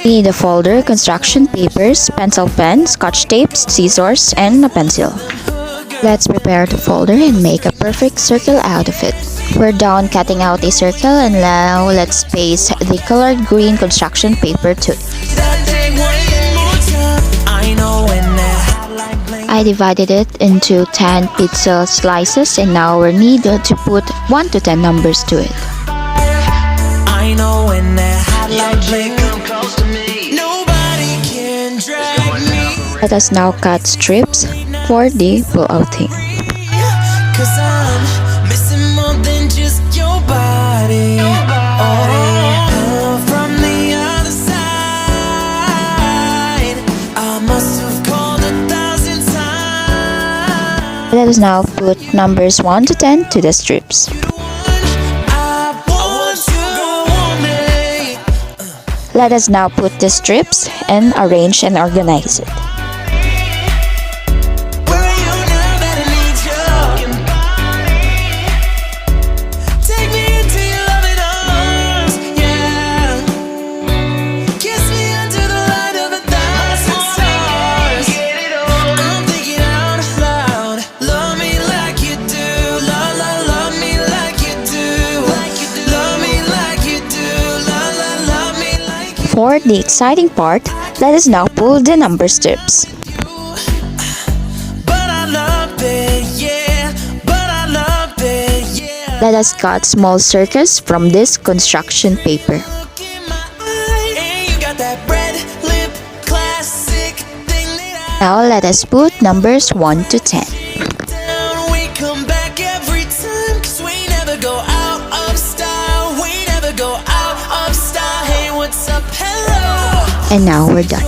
We need a folder, construction papers, pencil pen, scotch tapes, scissors, and a pencil. Let's prepare the folder and make a perfect circle out of it. We're done cutting out a circle, and now let's paste the colored green construction paper to it. I divided it into 10 pizza slices, and now we need to put 1 to 10 numbers to it. Let us now cut strips for the pull-out thing. Let us now put numbers 1 to 10 to the strips. Let us now put the strips and arrange and organize it. For the exciting part, let us now pull the number strips. Let us cut small circles from this construction paper. Now let us put numbers 1 to 10. And now we're done.